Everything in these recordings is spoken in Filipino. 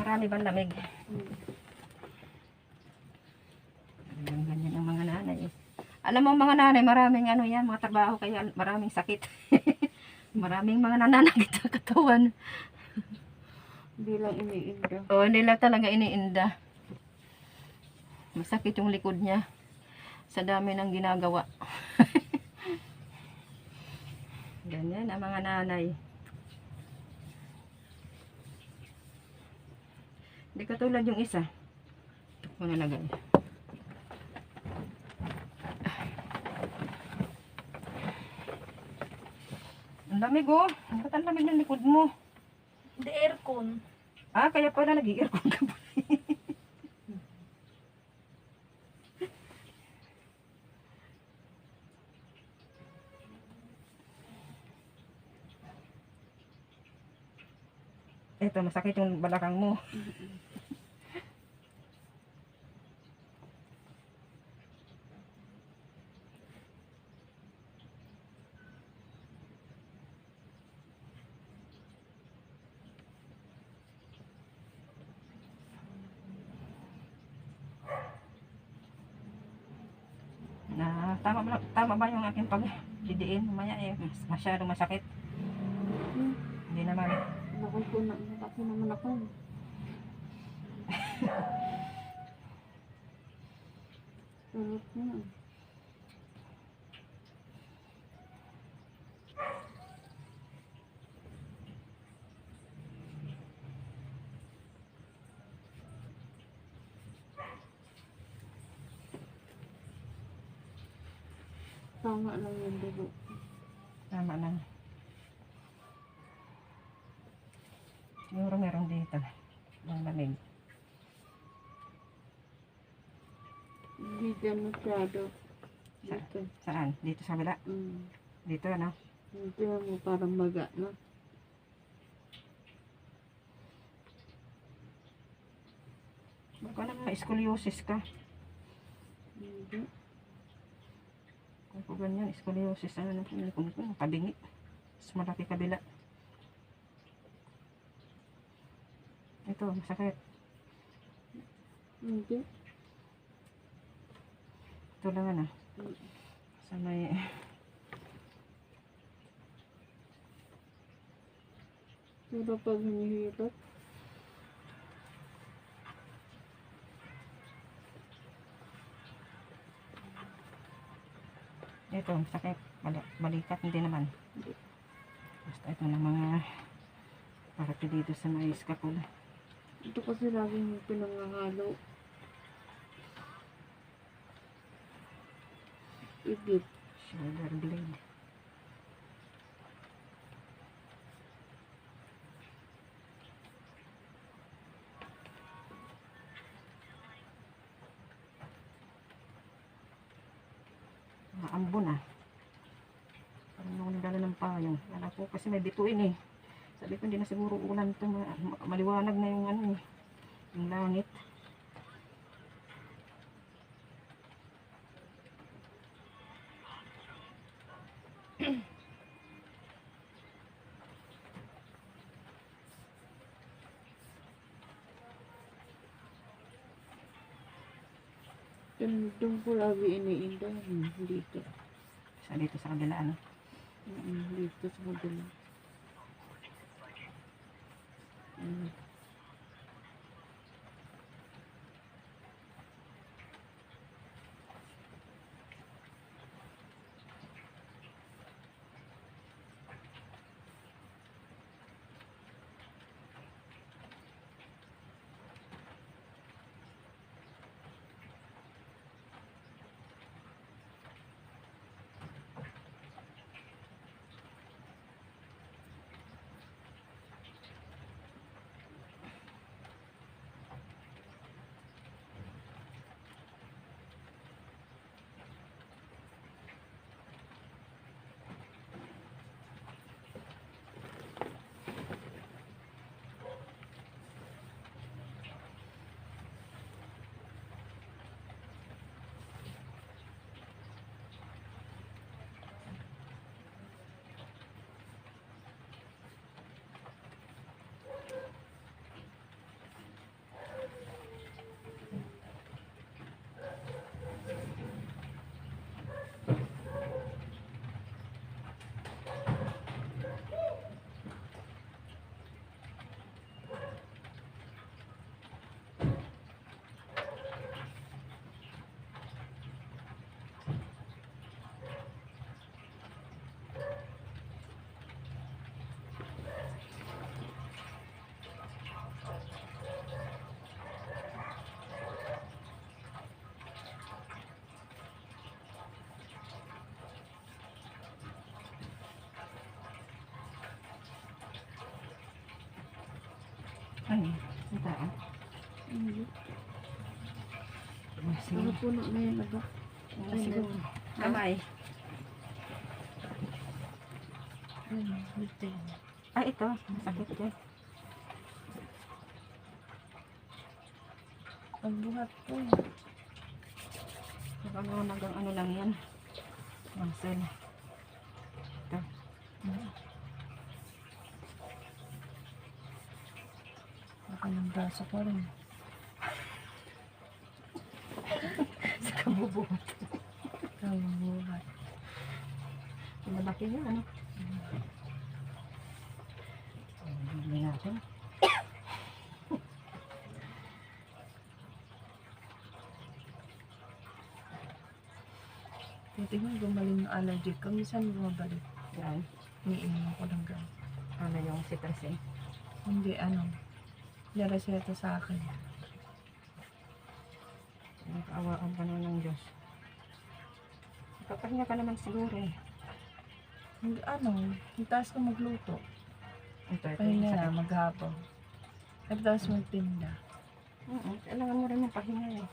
Marami bang lamig? Ganyan ang mga nanay. Alam mo mga nanay, maraming ano yan, mga trabaho kaya maraming sakit. Maraming mga nananakit sa katawan. Hindi lang iniinda. Oo, hindi lang talaga iniinda. Masakit yung likod niya. Sa dami ng ginagawa. Ganyan ang mga nanay. Hindi katulad yung isa. Ito ko nalagay. Ang lamig oh. Ba't ang lamig ng likod mo? Hindi aircon. Ah, kaya pala nag-i-aircon ka pa. Eto, masakit yung balakang mo. Na, tama ba yung aking pag-didiin? Mamaya eh, masyadong masakit. Hindi naman. Nakaki naman ako. Sarap na. Tama lang yung dugo. Tama lang. Siguro meron dito. Ang lamig. Hindi dyan masyado. Dito. Saan? Dito sa kabila? Dito ano? Hindi mo parang maga na. Baka naman scoliosis ka. Hindi. Kung ganyan, scoliosis. Ano na kung kabingi. Mas malaki kabila. Ito, masakit. Hindi. Ito lang ano. Sa may... Pero pag hinihilot. Ito, masakit. Balikat, hindi naman. Basta ito na mga... Parati dito sa may scapula. Ito kasi laging pinangangalo. Igip. Shoulder blade. Maambon ah. Parang ako nagdala ng payong. Alam ko kasi may bituin eh. Sabi ko hindi na siguro ulan ito. Maliwanag na yung ano eh. Yung langit. Doon ko lagi iniinda. Dito. Dito sa kabila ano. Dito sa kabila. Ay, ang tao. Hindi. Sige. Ano puno na yan, aba? Ay, siguro. Kamay. Ay, dito yan. Ay, ito. Masakit dyan. Ang buhat ko. Nakalunagang ano lang yan. Muscle. Ito. Baka ng braso ko rin. Sa kabubuhat. Ang buhat. Malaki yun, ano? Bili natin. Titignan gumaling yung allergy ko. Minsan bumabalik. Yan. Iniinom ako ng gamot. Ano yung cetirizine? Hindi, ano. Nireseta sa akin. Nakaawaan ka na ng Diyos. Nakapahinga ka naman siguro eh. Hindi, ano. Yung taas ko magluto. Ito. Pahinga na, maghapon. Tapos magtinda. Kailangan mo rin ng pahinga eh.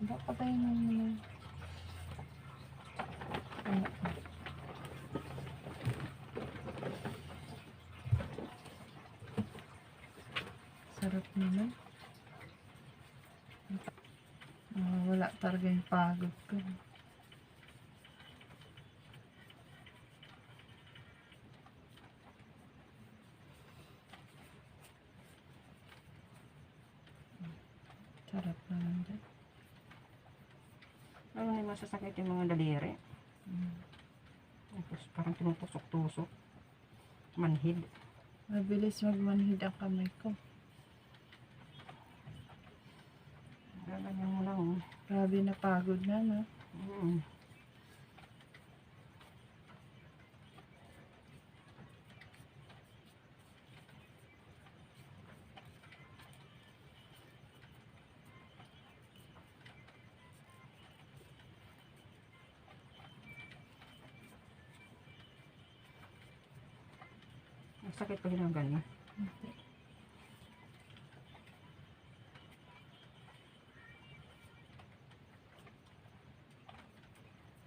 Baka tayo nang... Ano? Sarap naman. Wala talaga yung pagod ko. Sarap naman dyan. Ano na masasakit yung mga daliri. Tapos parang tinutusok-tusok. Manhid. Mabilis magmanhid ang kamay ko. Gaganyan mo lang. Grabe na pagod na, no? Masakit pa ginaganyan.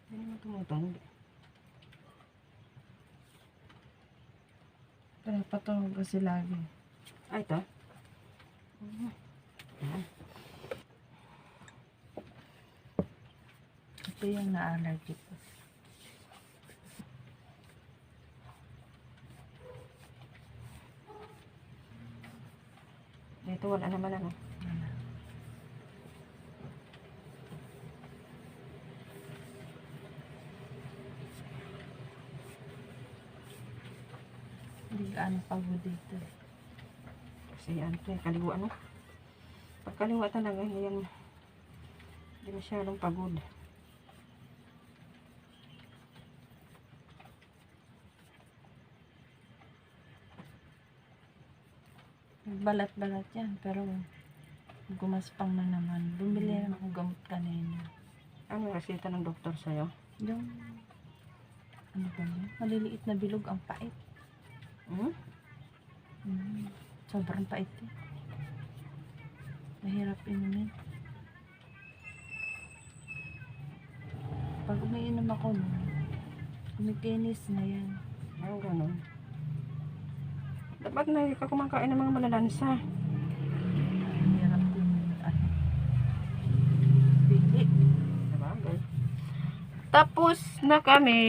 Hindi naman tumutunog. Pinapatulog kasi lagi. Ay, ito. Ito yung na-allergy ko. Dito wala naman ano. Hindi gaano pagod dito. Kasi yan ito, kaliwa ano. Pag kaliwa talaga, hindi masyadong pagod. Balat-balat yan, pero gumaspang na naman. Bumili na ako gamot kanina. Ano yung reseta ng doktor sa'yo? Yung, ano ba yun? Maliliit na bilog ang pait. Sobrang pait eh. Mahirap inumin. Pag umiinom ako, kumitinis na yan. Ano ganun? Dapat na ka kumakain ng mga malalansa. Mahirap din. Bili. Sabagay. Tapos na kami.